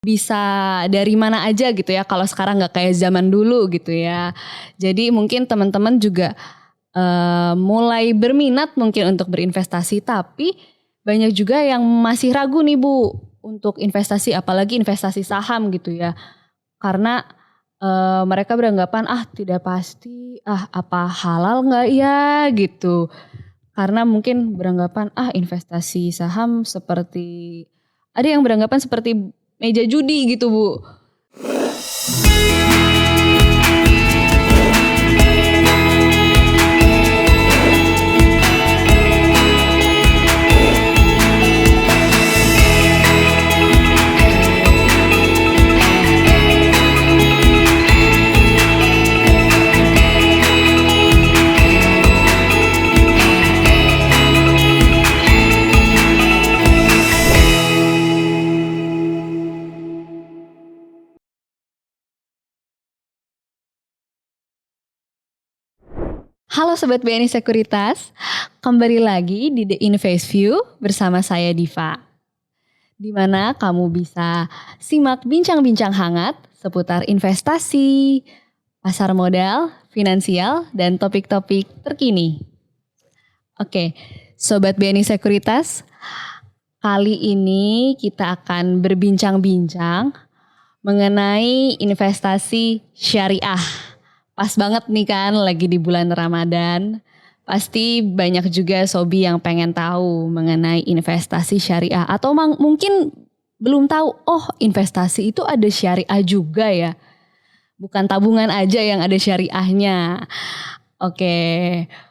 bisa dari mana aja gitu ya, kalau sekarang nggak kayak zaman dulu gitu ya. Jadi mungkin teman-teman juga mulai berminat mungkin untuk berinvestasi, tapi banyak juga yang masih ragu nih Bu untuk investasi, apalagi investasi saham gitu ya. Karena mereka beranggapan tidak pasti, apa halal nggak ya gitu. Karena mungkin beranggapan investasi saham seperti, ada yang beranggapan seperti meja judi gitu Bu. Halo Sobat BNI Sekuritas, kembali lagi di The Invest View bersama saya Diva. Di mana kamu bisa simak bincang-bincang hangat seputar investasi, pasar modal, finansial, dan topik-topik terkini. Oke, Sobat BNI Sekuritas, kali ini kita akan berbincang-bincang mengenai investasi syariah. Pas banget nih kan lagi di bulan Ramadan. Pasti banyak juga sobi yang pengen tahu mengenai investasi syariah. Atau mungkin belum tahu, investasi itu ada syariah juga ya. Bukan tabungan aja yang ada syariahnya. Oke,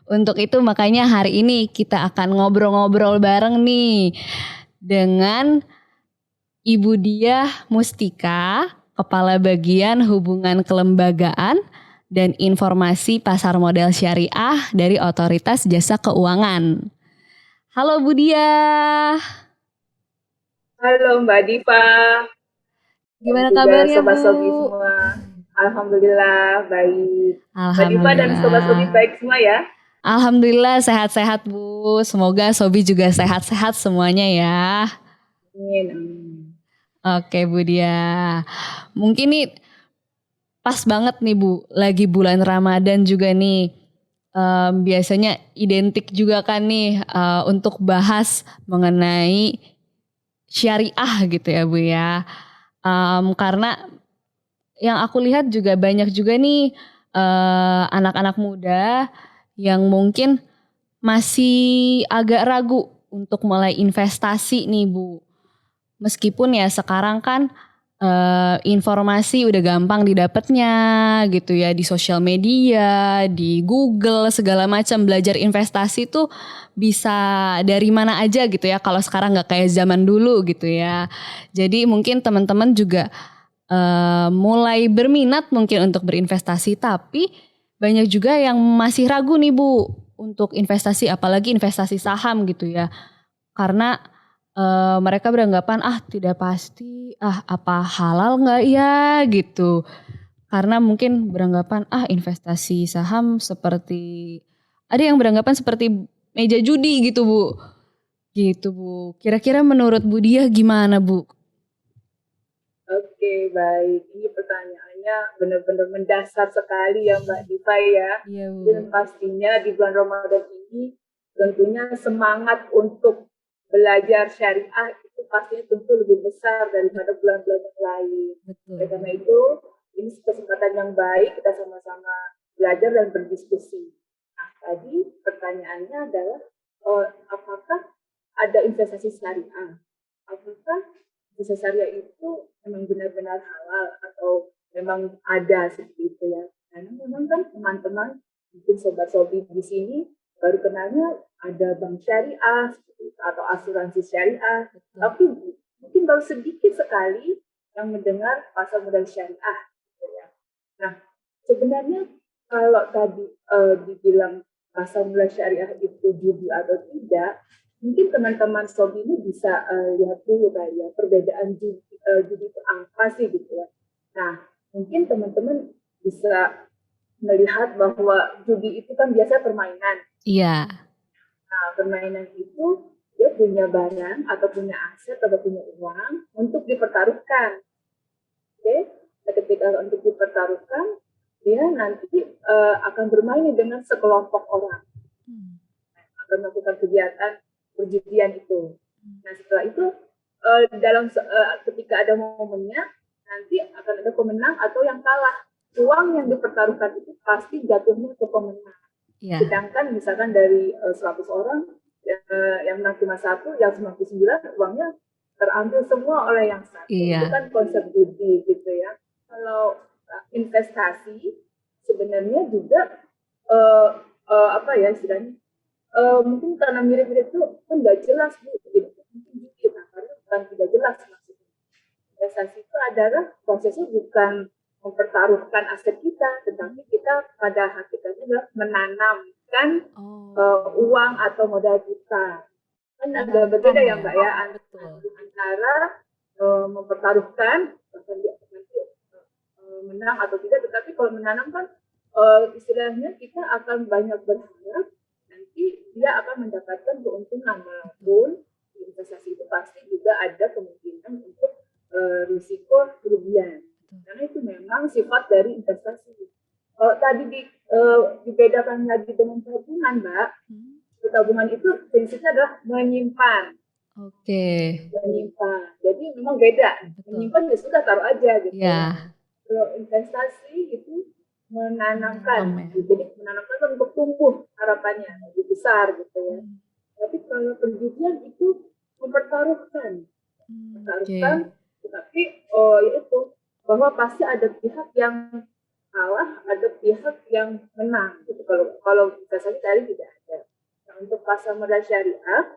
untuk itu makanya hari ini kita akan ngobrol-ngobrol bareng nih dengan Ibu Diah Mustika, Kepala Bagian Hubungan Kelembagaan dan Informasi Pasar Modal Syariah dari Otoritas Jasa Keuangan. Halo Bu Diah. Halo Mbak Diva. Gimana Dan juga kabarnya Bu? Sobat Sobi semua. Alhamdulillah baik. Mbak Diva dan Sobat Sobi Alhamdulillah. baik semua ya? Alhamdulillah sehat-sehat Bu. Semoga Sobi juga sehat-sehat semuanya ya. Amin. Oke Bu Diah. Mungkin nih pas banget nih Bu, lagi bulan Ramadan juga nih. Biasanya identik juga kan nih untuk bahas mengenai syariah gitu ya Bu ya. Karena yang aku lihat juga banyak juga nih anak-anak muda yang mungkin masih agak ragu untuk mulai investasi nih Bu. Meskipun ya sekarang kan informasi udah gampang didapatnya gitu ya, di sosial media, di Google segala macam. Belajar investasi tuh bisa dari mana aja gitu ya, kalau sekarang nggak kayak zaman dulu gitu ya. Jadi mungkin teman-teman juga mulai berminat mungkin untuk berinvestasi, tapi banyak juga yang masih ragu nih Bu untuk investasi, apalagi investasi saham gitu ya. Karena mereka beranggapan tidak pasti, apa halal nggak ya gitu. Karena mungkin beranggapan investasi saham seperti, ada yang beranggapan seperti meja judi gitu Bu. Gitu Bu. Kira-kira menurut Bu Diah gimana Bu? Oke baik. Ini pertanyaannya benar-benar mendasar sekali ya Mbak Diva ya. Iya Dan Bu. pastinya di bulan Ramadan ini tentunya semangat untuk belajar syariah itu pastinya tentu lebih besar daripada bulan-bulan yang lain. Betul Oleh Bu. karena itu, ini kesempatan yang baik kita sama-sama belajar dan berdiskusi. Nah, tadi pertanyaannya adalah apakah ada investasi syariah? Apakah investasi syariah itu memang benar-benar halal atau memang ada seperti itu ya? Karena memang kan teman-teman mungkin sobat-sobi di sini baru kenalnya ada bank syariah atau asuransi syariah, Betul. tapi mungkin baru sedikit sekali yang mendengar pasar modal syariah. Gitu ya. Nah, sebenarnya kalau tadi dibilang pasar modal syariah itu judi atau tidak, mungkin teman-teman sobi ini bisa lihat dulu kali ya perbedaan judi itu apa sih gitu ya. Nah, mungkin teman-teman bisa melihat bahwa judi itu kan biasa permainan. Iya. Nah, permainan itu dia punya barang atau punya aset atau punya uang untuk dipertaruhkan. Oke, nah, ketika untuk dipertaruhkan, dia nanti akan bermain dengan sekelompok orang, akan melakukan kegiatan perjudian itu. Nah setelah itu ketika ada momennya, nanti akan ada pemenang atau yang kalah. Uang yang dipertaruhkan itu pasti jatuhnya ke pemenang. Iya. Sedangkan misalkan dari 100 orang yang menang cuma satu, yang 99 uangnya terambil semua oleh yang satu. Iya. Itu kan konsep judi gitu ya. Kalau investasi sebenarnya juga apa ya istilahnya, mungkin karena mirip-mirip itu kan nggak jelas Bu, gitu. Mungkin karena bukan tidak jelas maksudnya. Investasi itu adalah prosesnya bukan mempertaruhkan aset kita, tetapi kita pada hakikatnya adalah menanamkan uang atau modal kita. Kan agak berbeda ya Mbak ya, antara mempertaruhkan nanti menang atau tidak, tetapi kalau menanam kan istilahnya kita akan banyak berharap nanti dia akan mendapatkan keuntungan, walaupun investasi itu pasti juga ada kemungkinan untuk risiko kerugian, karena itu memang sifat dari investasi. Kalau tadi dibedakan lagi dengan tabungan, Mbak, tabungan itu prinsipnya adalah menyimpan. Oke. Menyimpan. Jadi memang beda. Menyimpan ya sudah taruh aja gitu. Ya. Kalau investasi itu menanamkan. Jadi menanamkan kan untuk tumbuh harapannya lebih besar gitu ya. Tapi kalau perjudian itu mempertaruhkan. Mempertaruhkan, tetapi yaitu bahwa pasti ada pihak yang kalah, ada pihak yang menang. Gitu. Kalau investasi tadi tidak ada. Nah, untuk pasar modal syariah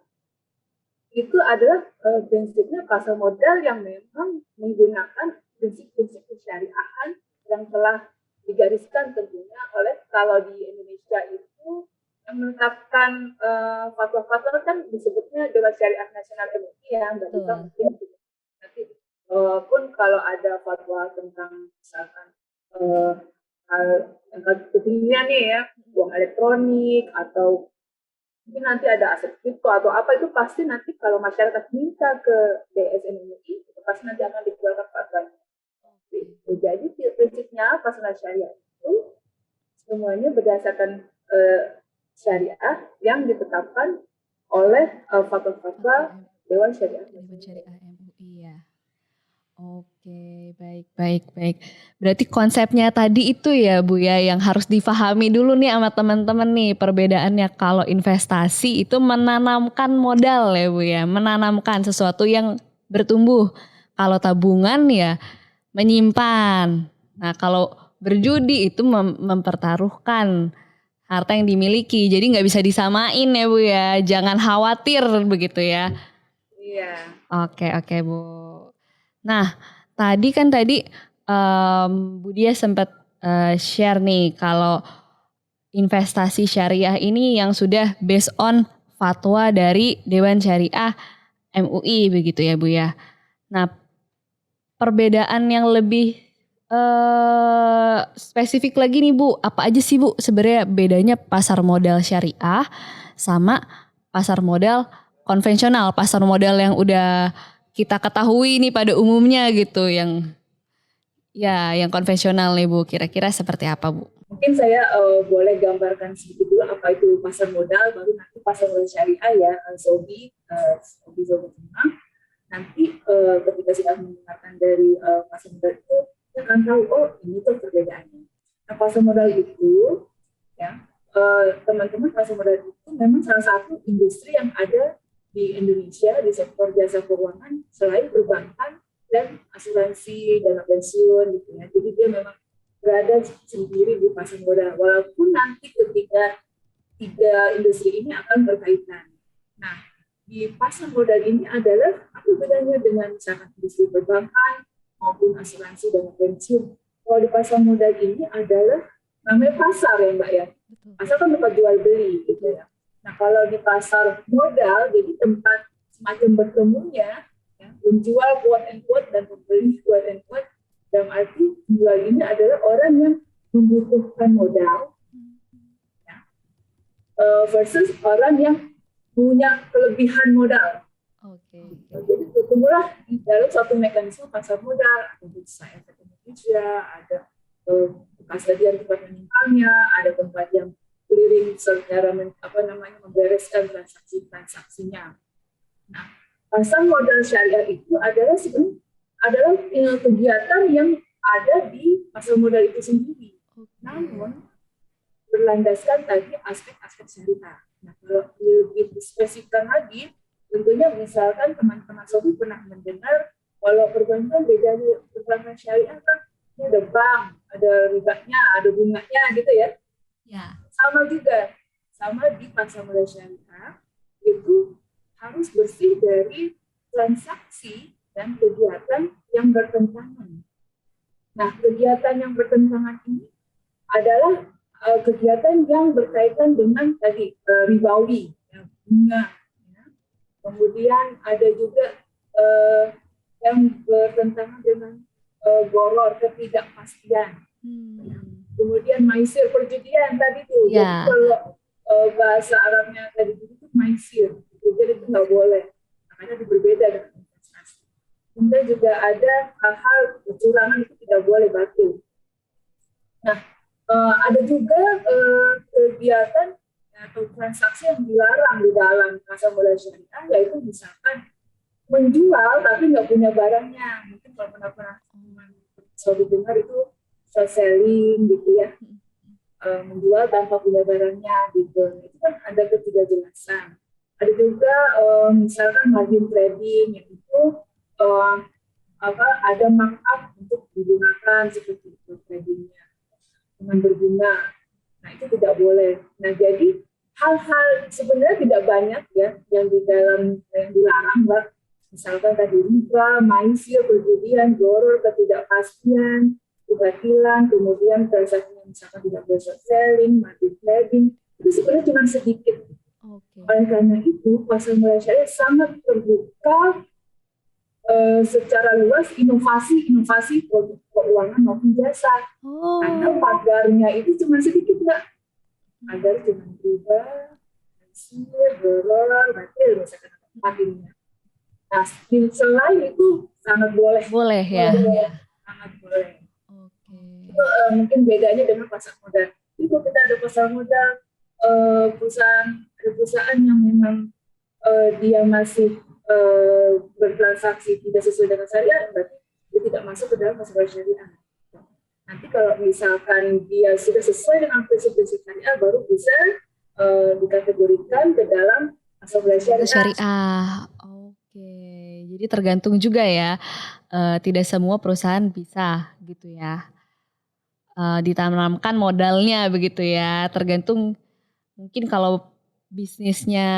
itu adalah prinsipnya pasar modal yang memang menggunakan prinsip-prinsip kesyariahan yang telah digariskan tentunya oleh, kalau di Indonesia itu yang menetapkan fatwa-fatwa kan disebutnya Dewan Syariah Nasional MUI ya, Mbak Dita mungkin nanti pun kalau ada fatwa tentang misalkan yang kekinian nih ya, uang elektronik atau mungkin nanti ada aset kripto atau apa, itu pasti nanti kalau masyarakat minta ke DSN MUI itu pasti nanti akan dikeluarkan fatwanya. Jadi prinsipnya pasar syariah itu semuanya berdasarkan syariah yang ditetapkan oleh fatwa-fatwa Dewan Syariah MUI ya. Oke, baik. Berarti konsepnya tadi itu ya Bu ya, yang harus difahami dulu nih sama teman-teman nih, perbedaannya. Kalau investasi itu menanamkan modal ya Bu ya, menanamkan sesuatu yang bertumbuh. Kalau tabungan ya menyimpan. Nah kalau berjudi itu mempertaruhkan harta yang dimiliki, jadi nggak bisa disamain ya Bu ya, jangan khawatir begitu ya. Iya. Oke Bu. Nah, tadi Bu Dia sempat share nih kalau investasi syariah ini yang sudah based on fatwa dari Dewan Syariah MUI begitu ya Bu ya. Nah, perbedaan yang lebih spesifik lagi nih Bu, apa aja sih Bu sebenarnya bedanya pasar modal syariah sama pasar modal konvensional, pasar modal yang udah kita ketahui nih pada umumnya gitu, yang konvensional nih Bu, kira-kira seperti apa Bu? Mungkin saya boleh gambarkan sedikit dulu apa itu pasar modal, baru nanti pasar modal syariah ya, Zobi nanti ketika sudah mendengarkan dari pasar modal itu, kita akan tahu, oh ini tuh perbedaannya. Nah pasar modal itu, ya teman-teman, pasar modal itu memang salah satu industri yang ada di Indonesia di sektor jasa keuangan selain perbankan dan asuransi, dana pensiun gitu ya. Jadi dia memang berada sendiri di pasar modal, walaupun nanti ketika tiga industri ini akan berkaitan. Nah, di pasar modal ini adalah apa bedanya dengan misalkan industri perbankan maupun asuransi dana pensiun. Kalau di pasar modal ini adalah namanya pasar ya Mbak ya. Pasar kan tempat jual beli gitu ya. Nah kalau di pasar modal jadi tempat semacam bertemunya ya, penjual quote and quote dan pembeli quote and quote. Dalam arti penjual ini adalah orang yang membutuhkan modal ya, versus orang yang punya kelebihan modal. Oke. Jadi bertemulah di dalam suatu mekanisme pasar modal, ada bursa efek Indonesia, ada kasadian tempat menyimpangnya, ada tempat yang clearing secara membereskan transaksinya. Nah, pasar modal syariah itu adalah sebenarnya kegiatan yang ada di pasar modal itu sendiri. Namun berlandaskan tadi aspek-aspek syariah. Nah, kalau lebih spesifikkan lagi, tentunya misalkan teman-teman Sobi pernah mendengar kalau perbankan beda di perbankan syariah kan ini ada bank, ada ribanya, ada bunganya gitu ya. Ya. Sama juga, sama di pasar modal syariah itu harus bersih dari transaksi dan kegiatan yang bertentangan. Nah, kegiatan yang bertentangan ini adalah kegiatan yang berkaitan dengan tadi ribawi, ya, bunga. Ya. Kemudian ada juga yang bertentangan dengan goror, ketidakpastian. Ya. Kemudian maisir, perjudian tadi tuh. Ya. Jadi kalau bahasa Arabnya tadi itu maisir, jadi itu nggak boleh. Makanya itu berbeda dengan investasi. Kemudian juga ada hal-hal kecurangan itu tidak boleh batil. Nah, ada juga kegiatan atau transaksi yang dilarang di dalam pasar modal syariah, yaitu misalkan menjual tapi nggak punya barangnya. Mungkin kalau pernah selalu dengar itu short selling gitu ya, menjual tanpa punya barangnya gitu. Itu kan ada ketidakjelasan. Ada juga misalkan margin trading, yaitu ada markup untuk digunakan seperti itu tradingnya dengan berbunga. Nah, itu tidak boleh. Nah, jadi hal-hal sebenarnya tidak banyak ya yang di dalam yang dilarang, Mbak. Misalkan tadi riba, maisir, perjudian, goror, ketidakpastian, kebatilan, kemudian transaksinya misalkan tidak boleh short selling, margin trading, itu sebenarnya cuma sedikit. Okay. Oleh karena itu, pasar modal syariah sangat terbuka secara luas inovasi produk keuangan maupun jasa. Karena pagarnya itu cuma sedikit, Mbak. Pagar cuma riba, maisir, goror, batil, misalkan paginya. Nah, selain itu sangat boleh. Boleh ya. Sangat boleh. Okay. Itu mungkin bedanya dengan pasar modal. Itu kita ada pasar modal perusahaan yang memang dia masih bertransaksi tidak sesuai dengan syariah, berarti dia tidak masuk ke dalam pasar modal syariah. Nanti kalau misalkan dia sudah sesuai dengan prinsip-prinsip syariah, baru bisa dikategorikan ke dalam pasar modal syariah. Oke, jadi tergantung juga ya. Tidak semua perusahaan bisa gitu ya. Ditanamkan modalnya begitu ya. Tergantung mungkin kalau bisnisnya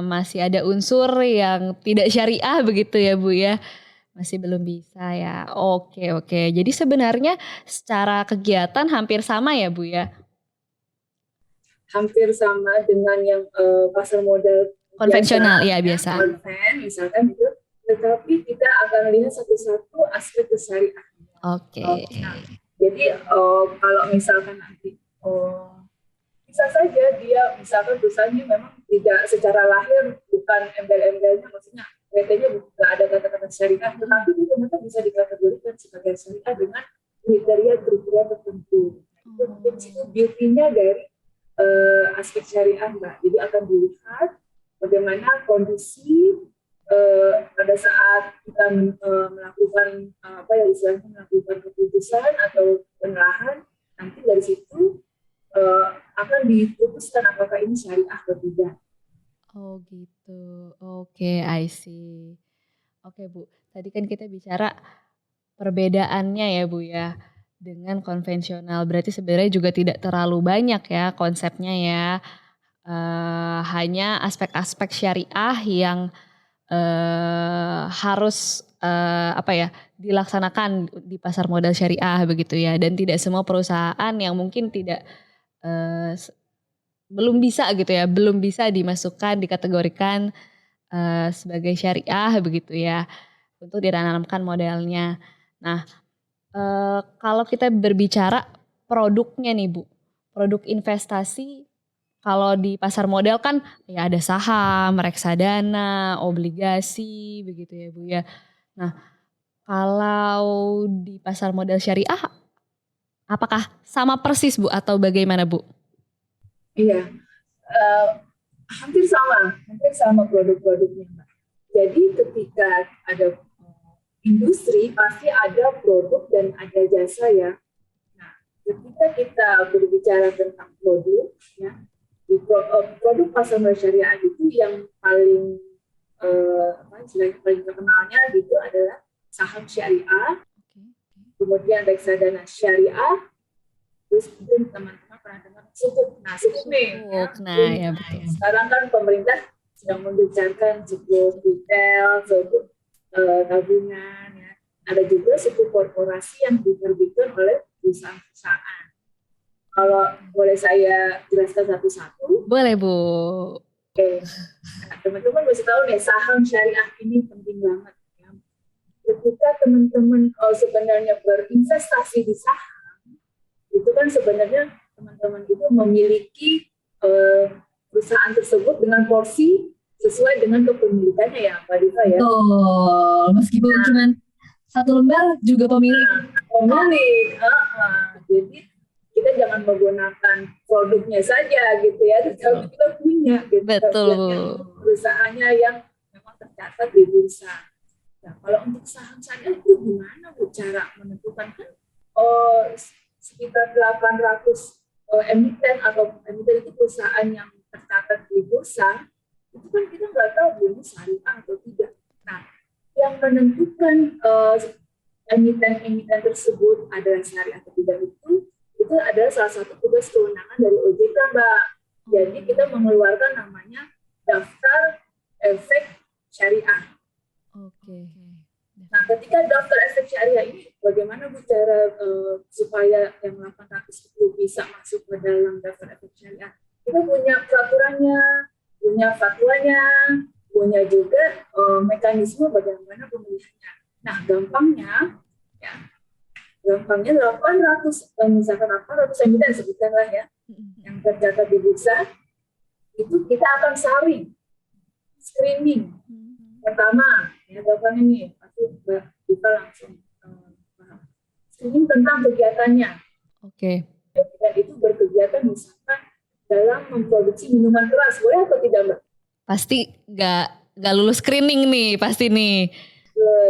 masih ada unsur yang tidak syariah begitu ya Bu ya. Masih belum bisa ya. Oke. Jadi sebenarnya secara kegiatan hampir sama ya Bu ya? Hampir sama dengan yang pasar modal konvensional biasa, ya biasa. Konven misalkan gitu. Tetapi kita akan lihat satu-satu aspek kesyariahan. Oke. Jadi kalau misalkan nanti bisa saja dia misalkan perusahaannya memang tidak secara lahir bukan embel-embelnya, maksudnya PT-nya nggak ada kata-kata syariah, tetapi dia ternyata bisa dikategorikan sebagai syariah dengan kriteria tertentu. Itu mungkin beauty-nya dari aspek syariah, Mbak. Jadi akan dilihat bagaimana kondisi pada saat kita melakukan melakukan keputusan atau pengerahan, nanti dari situ akan diputuskan apakah ini syariah atau tidak. Oh gitu, oke, I see. Oke Bu, tadi kan kita bicara perbedaannya ya Bu ya dengan konvensional. Berarti sebenarnya juga tidak terlalu banyak ya konsepnya ya. Hanya aspek-aspek syariah yang harus dilaksanakan di pasar modal syariah begitu ya. Dan tidak semua perusahaan yang mungkin tidak belum bisa gitu ya, belum bisa dimasukkan, dikategorikan sebagai syariah begitu ya, untuk ditanamkan modelnya. Nah, kalau kita berbicara produknya nih Bu, produk investasi Kalau di pasar modal kan ya ada saham, reksadana, obligasi begitu ya Bu ya. Nah, kalau di pasar modal syariah apakah sama persis Bu atau bagaimana Bu? Iya, eh, hampir sama produk-produknya, Mbak. Jadi ketika ada industri, pasti ada produk dan ada jasa ya. Nah, ketika kita berbicara tentang produk, ya, produk pasar modal syariah itu yang paling paling terkenalnya gitu adalah saham syariah, kemudian reksadana syariah, terus mungkin teman-teman pernah dengar sukuk. Nah, sukuk nih. Ya, Nah, ya betul. sekarang kan pemerintah sedang membicarakan sukuk retail, sukuk tabungan. Ya. Ada juga sukuk korporasi yang diterbitkan oleh perusahaan-perusahaan. Kalau boleh saya jelaskan satu-satu. Boleh Bu. Oke, nah, teman-teman mesti tahu nih saham syariah ini penting banget. Ya. Ketika teman-teman sebenarnya berinvestasi di saham, itu kan sebenarnya teman-teman itu memiliki perusahaan tersebut dengan porsi sesuai dengan kepemilikannya ya, Mbak Diva ya. Betul, meskipun cuma satu lembar juga pemilik. Pemilik, jadi kita jangan menggunakan produknya saja gitu ya, tetapi kita punya gitu. Betul. Perusahaannya yang memang tercatat di bursa. Nah, kalau untuk saham syariah itu gimana Bu cara menentukan kan sekitar 800 emiten atau emiten itu perusahaan yang tercatat di bursa, itu kan kita nggak tahu Bu ini syariah atau tidak. Nah, yang menentukan emiten-emiten tersebut adalah syariah atau tidak itu adalah salah satu tugas kewenangan dari OJK, Mbak. Jadi kita mengeluarkan namanya daftar efek syariah. Oke. Nah, ketika daftar efek syariah ini, bagaimana Bu cara supaya yang 800 itu bisa masuk ke dalam daftar efek syariah? Kita punya peraturannya, punya fatwanya, punya juga mekanisme bagaimana pemilihannya. Nah, gampangnya 800, misalkan 800 emiten sebutkanlah ya, yang tercatat di bursa, itu kita akan saring, screening. Pertama, ya gampangnya nih, pasti Mbak Diva langsung paham. Screening tentang kegiatannya. Oke. Dan itu berkegiatan misalkan dalam memproduksi minuman keras, boleh atau tidak Mbak? Pasti nggak lulus screening nih, pasti nih.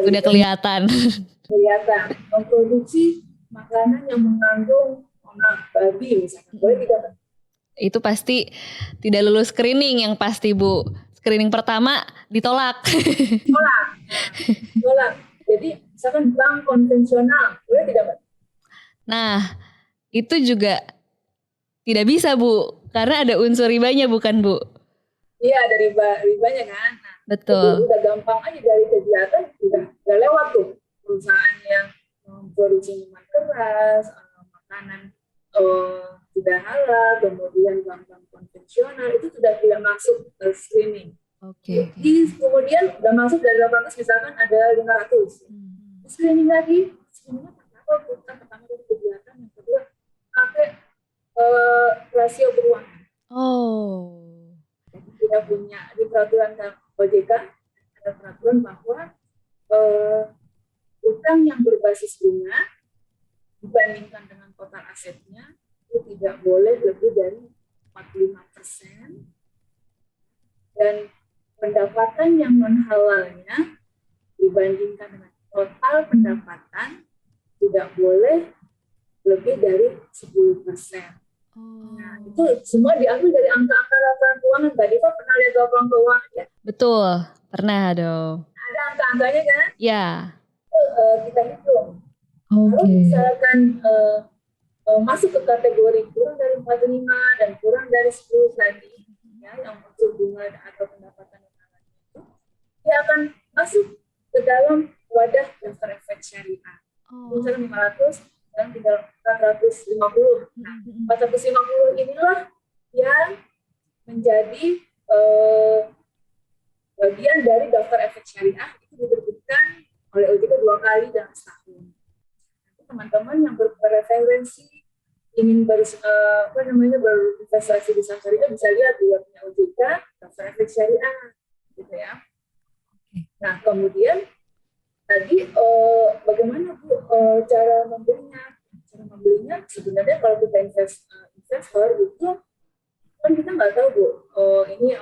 Udah kelihatan. Kelihatan memproduksi makanan yang mengandung babi misalkan, boleh tidak Mbak? Itu pasti tidak lulus screening yang pasti Bu. Screening pertama ditolak. Tolak. Jadi misalkan bank konvensional, boleh tidak Mbak? Nah, itu juga tidak bisa Bu, karena ada unsur ribanya bukan Bu? Iya, ada ribanya kan. Nah, betul. Udah gampang aja dari kegiatan, udah lewat tuh perusahaan yang memproduksi minuman keras, makanan tidak halal, kemudian bank-bank konvensional itu sudah tidak masuk ke screening. Oke. Kemudian udah masuk dari 800 misalkan ada 500. Screening lagi, screeningnya apa? Bukan pertama dari kegiatan, yang kedua pakai rasio keuangan. Oh. Kita punya di peraturan OJK ada peraturan bahwa utang yang berbasis bunga dibandingkan dengan total asetnya itu tidak boleh lebih dari 45%, dan pendapatan yang non halalnya dibandingkan dengan total pendapatan tidak boleh lebih dari 10%. Nah, itu semua diambil dari angka-angka laporan keuangan. Mbak Diva pernah lihat laporan keuangan ya? Betul, pernah dong. Ada angka-angkanya kan? Ya. Kita hitung. Kalau misalkan masuk ke kategori kurang dari 45 dan kurang dari 10 tadi, ya, yang unsur bunga atau pendapatan yang namanya itu, dia akan masuk ke dalam wadah daftar efek syariah. Misalnya 500 dan tinggal 450. Nah, 450 inilah yang menjadi bagian dari daftar efek syariah, itu diterbitkan oleh OJK 2 kali dalam setahun. Teman-teman yang berpreferensi berinvestasi di saham syariah bisa lihat di webnya OJK daftar efek syariah gitu ya. Nah kemudian tadi bagaimana Bu cara membelinya? Cara membelinya sebenarnya kalau kita investor itu kan kita nggak tahu Bu ini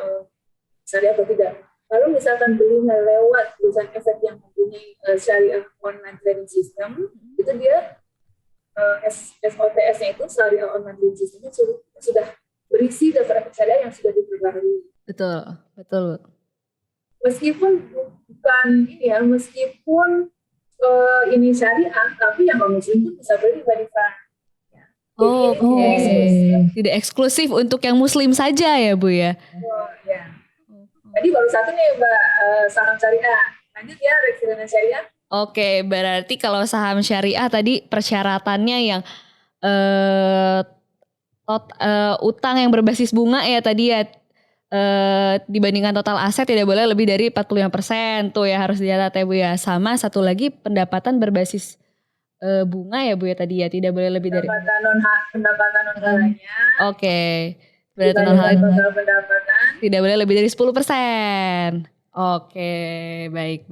syariah atau tidak. Kalau misalkan belinya lewat perusahaan efek yang mempunyai syariah online trading system, itu dia SOTS-nya itu syariah online trading system sudah berisi daftar efek syariah yang sudah diperbarui. Betul, betul. Meskipun bukan ini ya, meskipun ini syariah, tapi yang non muslim pun bisa beli Mbak Diva. Ya. Oh, Jadi ini tidak eksklusif. tidak eksklusif untuk yang muslim saja ya Bu ya? Ya. Tadi baru satu nih Mbak saham syariah. Lanjut ya reksadana syariah. Oke, berarti kalau saham syariah tadi persyaratannya yang utang yang berbasis bunga ya tadi ya, dibandingkan total aset tidak boleh lebih dari 45% tuh ya harus dicatat ya Bu ya. Sama satu lagi pendapatan berbasis bunga ya Bu ya tadi ya, tidak boleh lebih dari pendapatan non halalnya. Oke. Berarti non halal total pendapatan tidak boleh lebih dari 10%. Oke, baik.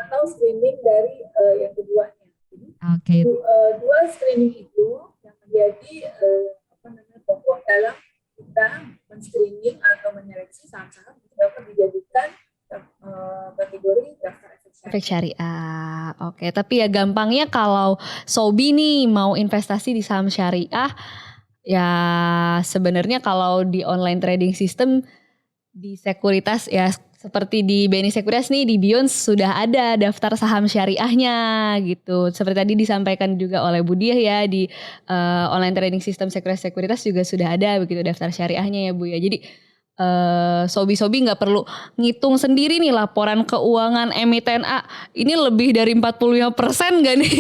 atau screening dari yang keduanya. Oke. Dua screening itu yang menjadi pokok dalam kita men-screening atau menyeleksi saham-saham yang dapat dijadikan kategori daftar efek syariah. Oke, tapi ya gampangnya kalau Sobi nih mau investasi di saham syariah, ya sebenarnya kalau di online trading system di sekuritas ya seperti di BNI Sekuritas nih di Beyond sudah ada daftar saham syariahnya gitu. Seperti tadi disampaikan juga oleh Budiah ya di online trading system sekuritas juga sudah ada begitu daftar syariahnya ya Bu ya. Jadi sobi-sobi nggak perlu ngitung sendiri nih laporan keuangan emiten A ini lebih dari 45% nggak nih?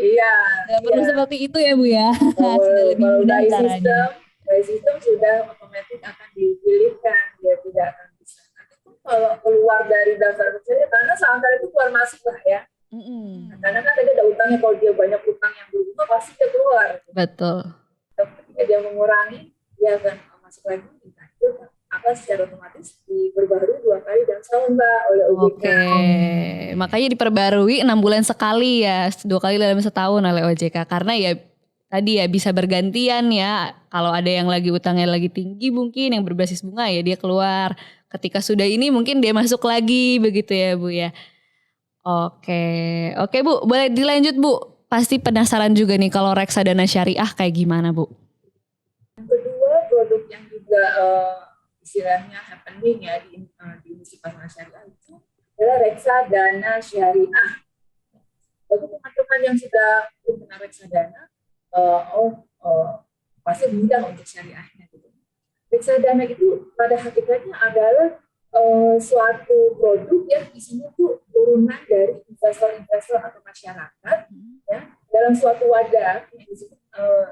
Iya. Nggak perlu seperti itu ya Bu ya. Sudah lebih mudah caranya. By sistem sudah otomatis akan dipilihkan, dia tidak akan bisa. Nanti pun kalau keluar dari daftar syariah, karena saham syariah itu keluar masuk lah ya. Karena kan tadi ada utangnya, kalau dia banyak utang yang berbunga pasti dia keluar. Betul. Ketika dia mengurangi, dia akan masuk lagi. Itu akan secara otomatis diperbarui 2 kali dalam setahun Mbak oleh OJK. Oke, makanya diperbarui 6 bulan sekali ya, 2 kali dalam setahun oleh OJK karena ya tadi ya bisa bergantian ya. Kalau ada yang lagi utangnya lagi tinggi mungkin yang berbasis bunga ya dia keluar. Ketika sudah ini mungkin dia masuk lagi begitu ya Bu ya. Oke Bu, boleh dilanjut Bu. Pasti penasaran juga nih kalau reksadana syariah kayak gimana Bu? Yang kedua produk yang juga istilahnya happening ya di industri pasar syariah itu adalah reksadana syariah. Bagi teman-teman yang sudah punya reksadana, pasti mudah untuk syariahnya gitu. Reksadana itu pada hakikatnya adalah suatu produk yang isinya tuh turunan dari investor-investor atau masyarakat ya dalam suatu wadah yang disebut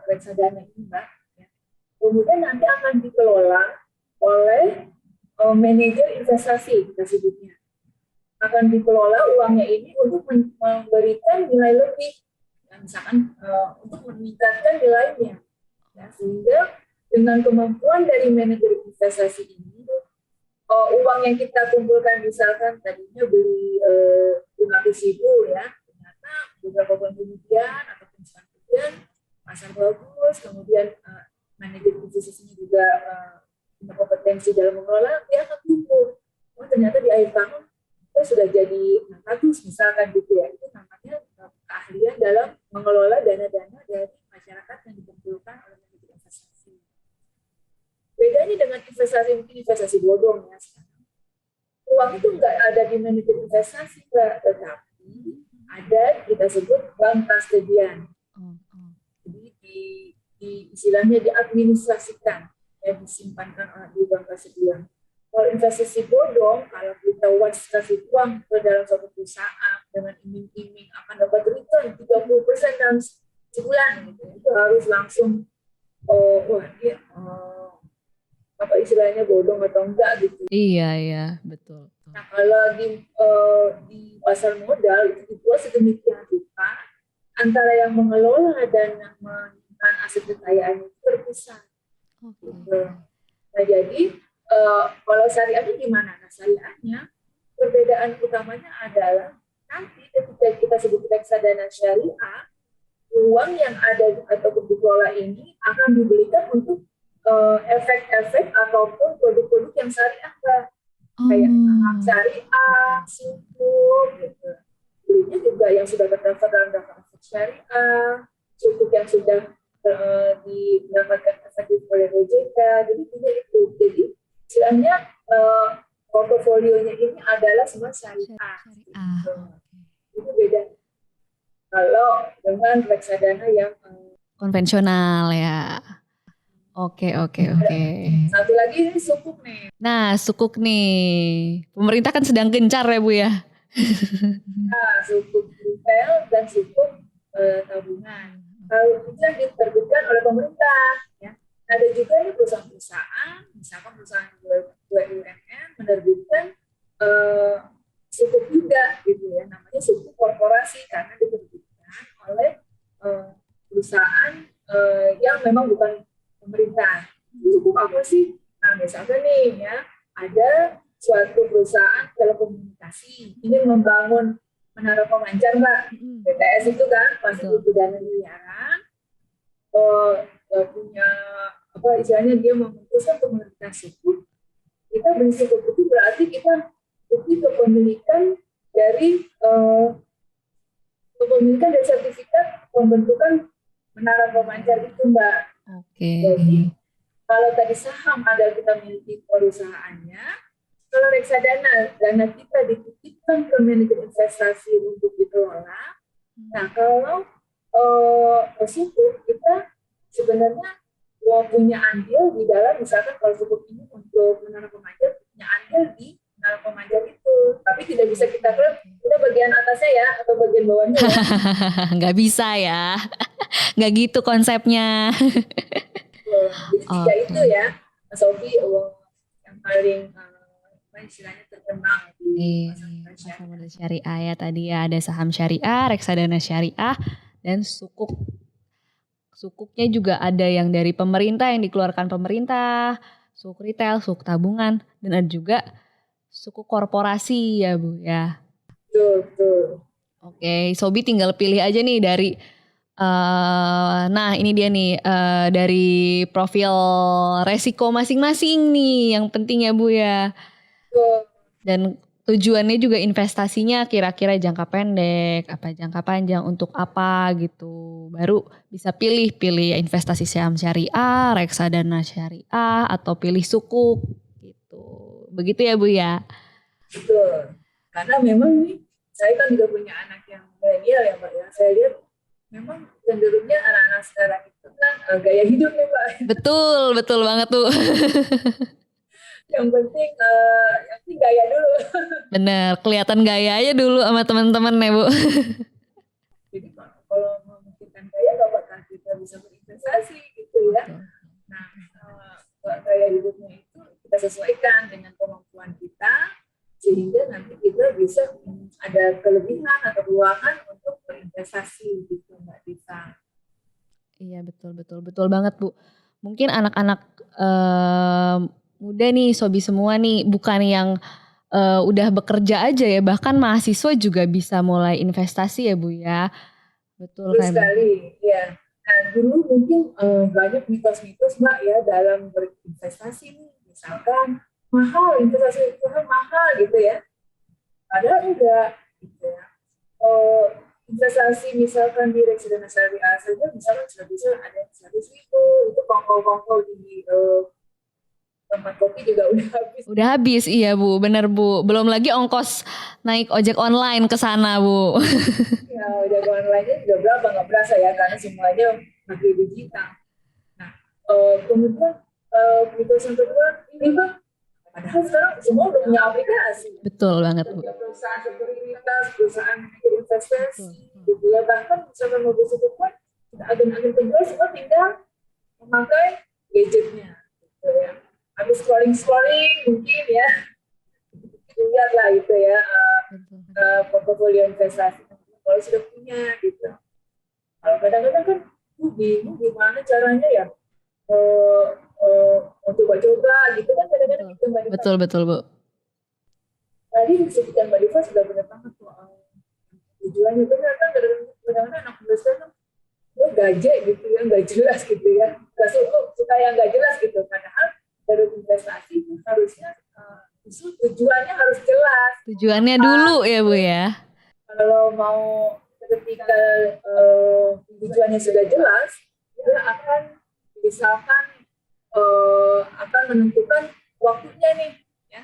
reksadana ini Mbak. Ya. Kemudian nanti akan dikelola oleh manajer investasi kita sebutnya. Akan dikelola uangnya ini untuk memberikan nilai lebih. Misalkan untuk meningkatkan nilainya ya, sehingga dengan kemampuan dari manajer investasi ini uang yang kita kumpulkan misalkan tadinya beli 500.000 ya ternyata beberapa bulan kemudian atau misalkan kemudian pasar bagus kemudian manajer investasinya juga punya kompetensi dalam mengelola dia akan tumbuh ternyata di akhir tahun kita sudah jadi 600 misalkan gitu ya itu namanya keahlian dalam mengelola dana-dana dari masyarakat yang dikumpulkan oleh manajer investasi. Bedanya dengan investasi mungkin investasi bodong ya sekarang. Uang itu nggak ada di manajer investasi Mbak, tetapi ada kita sebut bank kustodian. Jadi di istilahnya diadministrasikan ya disimpankan di bank kustodian. Kalau investasi bodong, kalau kita kasih uang ke dalam suatu perusahaan dengan iming-iming akan dapat return 30% dalam sebulan, gitu. Itu harus langsung, apa istilahnya bodong atau enggak gitu. Iya, betul. Nah kalau di pasar modal itu dibuat sedemikian rupa antara yang mengelola dan yang penerimaan aset kekayaan itu berpisah. Oke. Gitu. Nah jadi kalau syariahnya gimana? Nah syariahnya perbedaan utamanya adalah nanti ketika kita sebut reksadana syariah, uang yang ada atau dikelola ini akan dibelikan untuk efek-efek ataupun produk-produk yang syariah, Mbak. Kayak saham syariah, sukuk, gitu. Belinya juga yang sudah terdaftar dalam daftar aset syariah, sukuk yang sudah mendapatkan efektif oleh OJK. Jadi punya itu. Jadi istilahnya portofolionya ini adalah semua syariah. Gitu. Itu beda kalau dengan reksadana yang Konvensional ya. Oke. satu lagi ini sukuk nih. Nah, sukuk nih. Pemerintah kan sedang gencar ya Bu ya. Nah, sukuk retail dan sukuk tabungan. Kalau itu yang diterbitkan oleh pemerintah, ya. Ada juga nih perusahaan-perusahaan, misalkan perusahaan BUMN menerbitkan sukuk juga, gitu ya. Namanya sukuk korporasi karena diterbitkan oleh perusahaan yang memang bukan pemerintah. Itu sukuk apa sih? Nah, misalkan nih ya, ada suatu perusahaan telekomunikasi ingin membangun menara pemancar, Mbak. BTS itu kan pasti butuh dana miliaran, punya apa istilahnya dia memutuskan untuk menerbitkan sukuk. Kita beli sukuk itu berarti kita bukti kepemilikan dari sertifikat pembentukan menara pemancar itu, Mbak. Oke. Jadi kalau tadi saham ada kita miliki perusahaannya, kalau reksadana dana kita dititipkan ke manajer investasi untuk dikelola. Nah kalau sukuk kita sebenarnya punya andil di dalam, misalkan kalau sukuk ini untuk menara pemancar punya andil di menara pemancar itu, tapi tidak bisa kita klaim kita bagian atasnya ya atau bagian bawahnya ya. Nggak bisa ya. Nggak gitu konsepnya. Jadi tiga itu ya, Mas Sofi, yang paling istilahnya terkenal di pasar modal syariah ya tadi ya, ada saham syariah, reksadana syariah, dan sukuk. Sukuknya juga ada yang dari pemerintah yang dikeluarkan pemerintah, sukuk retail, sukuk tabungan, dan ada juga sukuk korporasi ya Bu ya. Betul. Oke, Sobi tinggal pilih aja nih dari nah ini dia nih dari profil resiko masing-masing nih yang penting ya Bu ya. Dan tujuannya juga investasinya kira-kira jangka pendek, apa jangka panjang, untuk apa gitu. Baru bisa pilih investasi saham syariah, reksadana syariah, atau pilih sukuk gitu. Begitu ya Bu ya? Betul. Karena memang nih, saya kan juga punya anak yang milenial ya Mbak ya. Saya lihat memang cenderungnya anak-anak sekarang itu kan gaya hidupnya Mbak. Betul banget tuh. Yang penting gaya dulu. Bener, kelihatan gaya aja dulu sama teman-teman ya Bu. Jadi kalau memungkinkan gaya gak bakal kita bisa berinvestasi gitu ya. Nah, gaya hidupnya itu kita sesuaikan dengan kemampuan kita sehingga nanti kita bisa ada kelebihan atau peluangan untuk berinvestasi gitu Mbak Dita. Iya betul banget Bu. Mungkin anak-anak muda nih, Sobi semua nih, bukan yang udah bekerja aja ya, bahkan mahasiswa juga bisa mulai investasi ya Bu ya. Betul kan? Sekali, ya. Nah dulu mungkin banyak mitos-mitos Mbak ya dalam berinvestasi nih, misalkan mahal, investasi itu mahal gitu ya. Padahal enggak gitu ya. Investasi misalkan di reksadana syariah saja misalkan sudah bisa ada yang 100.000, itu kongko-kongko di tempat kopi juga udah habis. Udah habis, iya Bu, bener Bu. Belum lagi ongkos naik ojek online ke sana Bu. Ya ojek online-nya juga berapa, nggak berasa ya karena semuanya pakai digital. Nah kemudian mitos yang kedua ini Pak, padahal sekarang semua udah punya aplikasi. Betul banget Bu. Perusahaan sekuritas, perusahaan investasi, gitu ya. Bahkan misalkan mobil pun agen-agen penjual semua tinggal memakai gadgetnya, gitu ya. Habis scrolling mungkin ya, lihatlah gitu ya portofolio investasi kalau sudah punya gitu. Kalau kadang-kadang kan bingung gimana caranya ya mau coba-coba gitu kan kadang-kadang gitu Mbak Diva. Betul Bu. Tadi disebutkan Mbak Diva sudah benar banget soal tujuannya, benar kan kadang-kadang anak muda sekarang lo gajek gitu ya, nggak jelas gitu ya, suka yang nggak jelas gitu, padahal dari investasi itu harusnya justru tujuannya harus jelas. Tujuannya dulu ya Bu ya. Kalau mau ketika tujuannya sudah jelas, dia akan misalkan akan menentukan waktunya nih. Ya.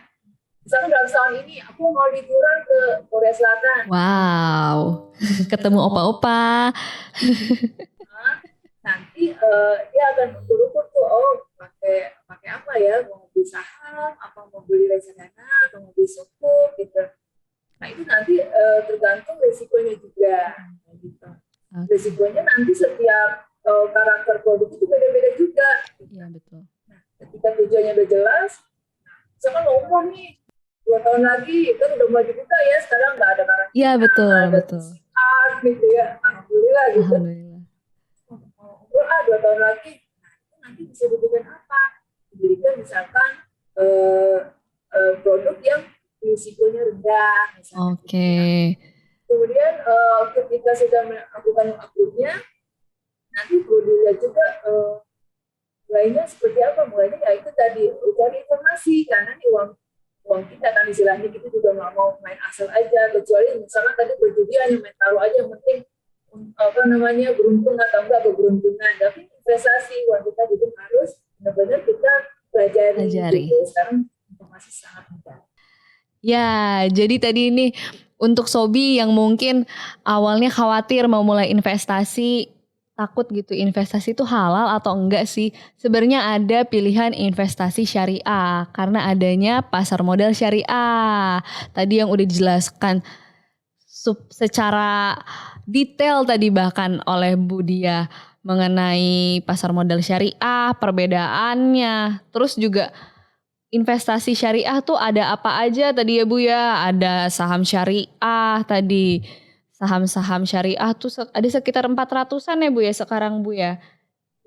Misalkan dalam tahun ini aku mau liburan ke Korea Selatan. Wow, ketemu opa-opa. Nanti dia akan ukur-ukur tuh, pakai apa ya, mau beli saham, apa mau beli reksadana, atau mau beli sukuk gitu. Nah itu nanti tergantung risikonya juga. Gitu. Risikonya nanti setiap karakter produk itu beda-beda juga. Iya betul. Nah, ketika tujuannya udah jelas, misalkan mau umroh nih 2 tahun lagi kan udah mulai dibuka ya, sekarang nggak ada karantina. Iya betul. Gitu ya, alhamdulillah gitu. Alhamdulillah. 2 tahun lagi, nah, nanti bisa diberikan apa? Diberikan misalkan produk yang risikonya rendah. Oke. Kemudian ketika sudah melakukan uploadnya, nanti perlu dilihat juga mulainya seperti apa. Mulainya ya itu tadi cari informasi, karena nih uang kita kan istilahnya, kita juga nggak mau main asal aja, kecuali misalkan tadi berjudi hanya main taruh aja, yang penting beruntung atau enggak keberuntungan. Tapi investasi uang kita juga harus benar-benar kita pelajari. Gitu. Sekarang informasi sangat mudah. Ya, jadi tadi ini untuk Sobi yang mungkin awalnya khawatir mau mulai investasi, takut gitu investasi itu halal atau enggak sih? Sebenarnya ada pilihan investasi syariah karena adanya pasar modal syariah. Tadi yang udah dijelaskan secara detail tadi bahkan oleh Bu Dia mengenai pasar modal syariah, perbedaannya, terus juga investasi syariah tuh ada apa aja tadi ya Bu ya, ada saham syariah tadi, saham-saham syariah tuh ada sekitar 400-an ya Bu ya sekarang Bu ya,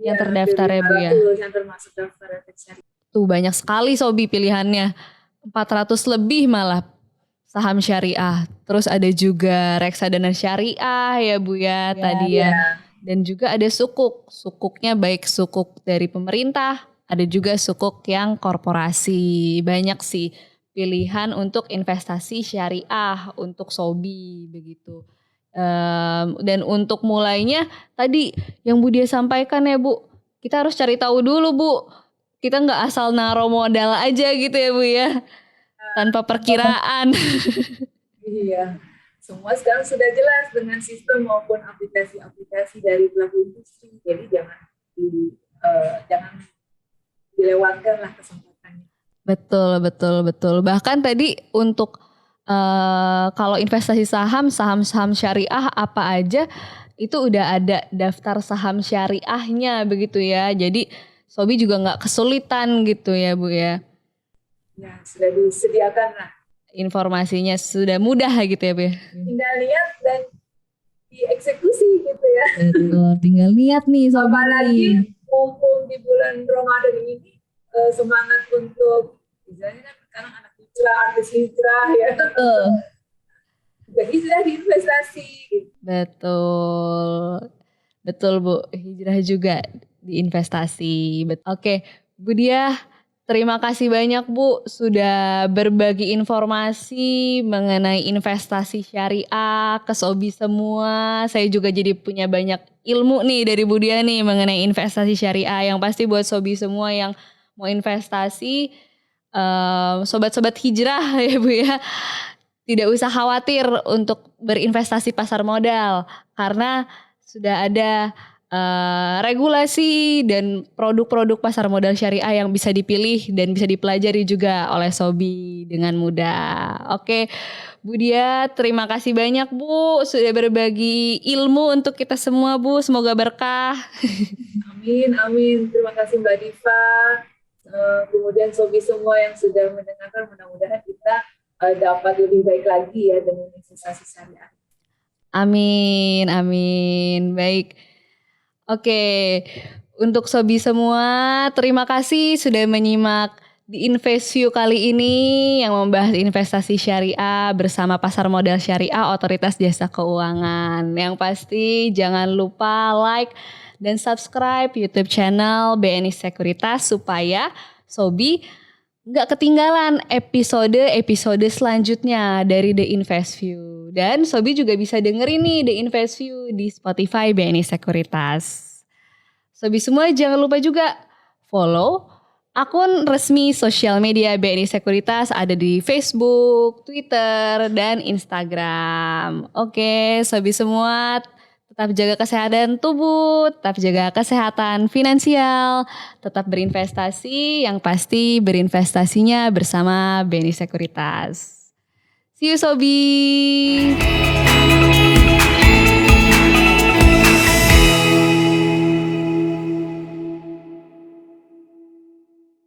yang terdaftar ya Bu ya. Yang termasuk daftar efek syariah. Tuh banyak sekali Sobi pilihannya, 400 lebih malah saham syariah. Terus ada juga reksadana syariah ya Bu ya tadi ya. Dan juga ada sukuknya baik sukuk dari pemerintah, ada juga sukuk yang korporasi. Banyak sih pilihan untuk investasi syariah untuk Sobi begitu. Dan untuk mulainya tadi yang Bu Dia sampaikan ya Bu, kita harus cari tahu dulu Bu. Kita nggak asal naruh modal aja gitu ya Bu ya, tanpa perkiraan. Iya. Semua sekarang sudah jelas dengan sistem maupun aplikasi-aplikasi dari pelaku industri. Jadi jangan dilewatkan lah kesempatannya. Betul. Bahkan tadi untuk kalau investasi saham syariah apa aja itu udah ada daftar saham syariahnya begitu ya. Jadi Sobi juga nggak kesulitan gitu ya Bu ya. Ya sudah disediakan lah. Informasinya sudah mudah gitu ya Bu ya. Tinggal lihat dan dieksekusi gitu ya. Betul, tinggal lihat nih Sobi. Apalagi mumpung di bulan Ramadan ini semangat untuk misalnya kan sekarang anak hijrah, artis hijrah ya. Hijrah di investasi. Betul Bu, hijrah juga di investasi. Oke, Bu Dia, terima kasih banyak Bu sudah berbagi informasi mengenai investasi syariah ke Sobi semua. Saya juga jadi punya banyak ilmu nih dari Bu Dia nih mengenai investasi syariah. Yang pasti buat Sobi semua yang mau investasi, sobat-sobat hijrah ya Bu ya, tidak usah khawatir untuk berinvestasi pasar modal karena sudah ada regulasi dan produk-produk pasar modal syariah yang bisa dipilih dan bisa dipelajari juga oleh Sobi dengan mudah. Oke, Bu Dia, terima kasih banyak Bu sudah berbagi ilmu untuk kita semua Bu. Semoga berkah. Amin. Terima kasih Mbak Diva. Kemudian Sobi semua yang sudah mendengarkan, mudah-mudahan kita dapat lebih baik lagi ya dengan investasi syariah. Amin. Baik. Oke, untuk Sobi semua, terima kasih sudah menyimak di InvestView kali ini yang membahas investasi syariah bersama Pasar Modal Syariah Otoritas Jasa Keuangan. Yang pasti jangan lupa like dan subscribe YouTube channel BNI Sekuritas supaya Sobi nggak ketinggalan episode selanjutnya dari The InvestView. Dan Sobi juga bisa dengerin nih The InvestView di Spotify BNI Sekuritas. Sobi semua jangan lupa juga follow akun resmi sosial media BNI Sekuritas ada di Facebook, Twitter, dan Instagram. Oke, Sobi semua tetap jaga kesehatan tubuh, tetap jaga kesehatan finansial, tetap berinvestasi, yang pasti berinvestasinya bersama BNI Sekuritas. See you Sobi!